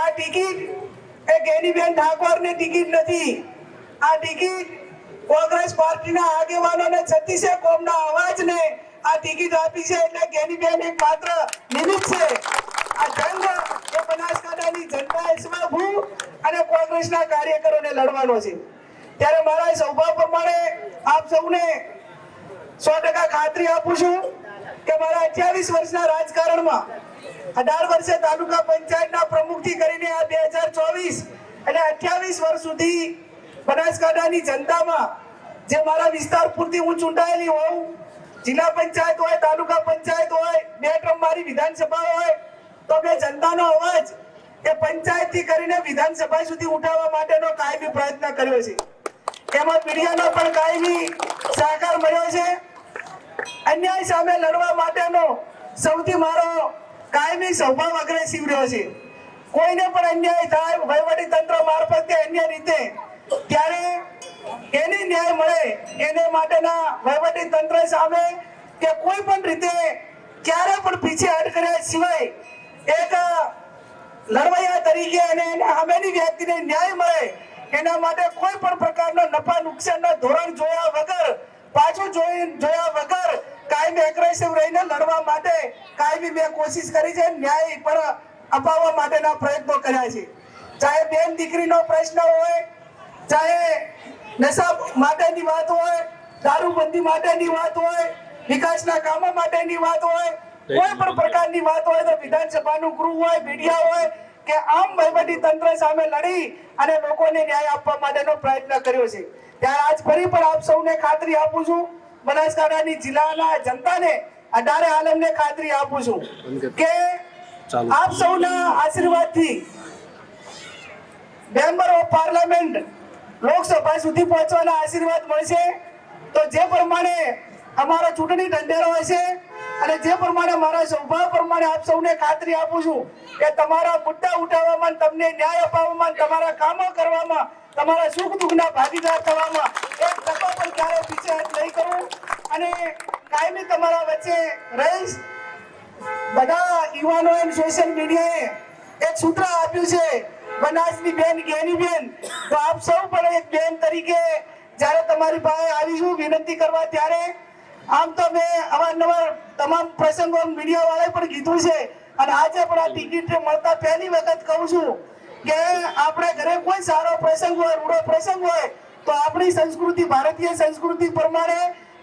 આ ટિકિટ એ ગેનીબેન ઠાકોરની ટિકિટ નથી. આ ટિકિટ કોંગ્રેસ પાર્ટીના આગેવાનોને 36 કોમના અવાજને આ ટિકિટ આપી છે. એટલે ગેનીબેન એક માત્ર નિમિત્ત છે. આ જંગ એ બનાસકાંઠાની જનતાએ સ્વભૂ અને કોંગ્રેસના કાર્યકરોને લડવાનો છે. ત્યારે મારા સૌભાગ્ય પ્રમાણે આપ સૌને 100% ખાતરી આપું છું કે મારા 28 વર્ષના રાજકારણમાં 18 વર્ષે તાલુકા પંચાયતના પ્રમુખથી કરીને આ 2024 એટલે 28 વર્ષ સુધી બનાસકાંઠાની જનતામાં જે મારા વિસ્તાર પૂરતી હું ચૂંટાયેલી હોઉં, જિલ્લા પંચાયત હોય, તાલુકા પંચાયત હોય, 2 ટર્મ મારી વિધાનસભા હોય, તો મેં જનતાનો અવાજ એ પંચાયતથી કરીને વિધાનસભા સુધી ઉઠાવવા માટેનો કાયમી પ્રયત્ન કર્યો છે. એમાં મીડિયાનો પણ કાયમી સહકાર મળ્યો છે. અન્યાય સામે લડવા માટેનો સૌથી મારો કાયમી સ્વભાવ અગ્રેસિવ રહ્યો છે. કોઈને પણ અન્યાય થાય વહીવટી તંત્ર મારફતે અન્ય રીતે, ત્યારે એને ન્યાય મળે એને માટેના વહીવટી તંત્ર સામે કે કોઈ પણ રીતે ક્યારે પણ પીછેહટ કર્યા સિવાય એક લડવૈયા તરીકે અને સામેની વ્યક્તિને ન્યાય મળે એના માટે કોઈ પણ પ્રકારનો નફા નુકસાનના ધોરણ જોયા વગર, પાછું જોયા વગર કાયમી એગ્રેસિવ રહીને લડવા માટે કાયમી મેં કોશિશ કરી છે. ન્યાય પર અપાવવા માટેના પ્રયત્નો કર્યા છે. ચાહે બેન દીકરીનો પ્રશ્ન હોય, ચાહે નશા માટેની વાત હોય, દારૂબંધી માટેની વાત હોય, વિકાસના કામો માટેની વાત હોય, કોઈ પણ પ્રકારની વાત હોય તો વિધાનસભાનું ગૃહ હોય, મીડિયા હોય કે આમ વહીવટી તંત્ર સામે લડી અને લોકોને ન્યાય આપવા માટેનો પ્રયત્ન કર્યો છે. ત્યારે આજ ફરી પણ આપ સૌને ખાતરી આપું છું, બનાસકાંઠાની જિલ્લાના જનતાને 18 આલમને ખાતરી આપું છું કે આપ સૌના આશીર્વાદથી મેમ્બર ઓફ પાર્લામેન્ટ લોકસભા સુધી પહોંચવાના આશીર્વાદ મળશે. તો જે પ્રમાણે અમારો ચૂંટણી ઢંઢેરો હશે અને જે પ્રમાણે મારા સૌભાગ્ય પ્રમાણે આપ સૌને ખાતરી આપું છું કે તમારા મુદ્દા ઉઠાવવામાં, તમને ન્યાય અપાવવામાં, તમારા કામો કરવામાં, તમારા સુખ દુઃખના ભાગીદાર થવામાં એક ટકો પણ ક્યારે પીછેહટ નહીં કરું અને કાયમી તમારા વચ્ચે રહીશ. બધા યુવાનોએ સોશિયલ મીડિયાએ એક સૂત્ર આપ્યું છે, બનાસની બેન ગેનીબેન. તો આપ સૌ પણ એક બેન તરીકે જ્યારે તમારી પાસે આવીશું વિનંતી કરવા, ત્યારે આમ તો મેં અવારનવાર તમામ પ્રસંગો મીડિયા વાળાએ પણ કીધું છે અને આજે પણ આ ટિકિટ મળતા પહેલી વખત કહું છું કે આપણે ઘરે કોઈ સારો પ્રસંગ હોય, રૂડો પ્રસંગ હોય તો આપણી સંસ્કૃતિ, ભારતીય સંસ્કૃતિ પ્રમાણે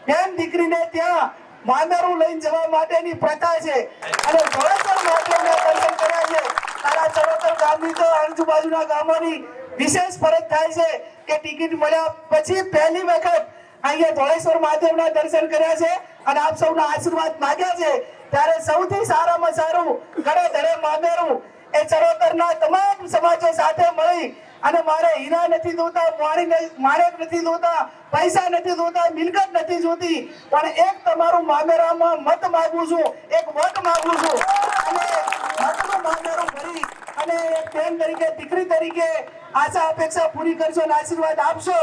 બેન દીકરીને ત્યાં મામેરું લઈને જવા માટેની પ્રથા છે અને ધોળેસર મહાદેવના દર્શન કર્યા છે. તારા ચરોતર ગામની તો આજુબાજુના ગામોની વિશેષ ફરજ થાય છે કે ટિકિટ મળ્યા પછી પહેલી વખત અહીંયા ધોળેશ્વર મહાદેવના દર્શન કર્યા છે અને આપ સૌના આશીર્વાદ માંગ્યા છે. ત્યારે સૌથી સારામાં સારું ઘરે ઘરે મામેરું એ ચરોતરના તમામ સમાજો સાથે મળી અને મારે હીરા નથી જોતા, માણેક નથી જોતા, પૈસા નથી જોતા, મિલકત નથી જોતી, પણ એક તમારું મામેરામાં મત માંગુ છું, એક વોટ માંગુ છું અને મતનું મામેરું ભરી અને એક બેન તરીકે, દીકરી તરીકે આશા અપેક્ષા પૂરી કરશો અને આશીર્વાદ આપશો.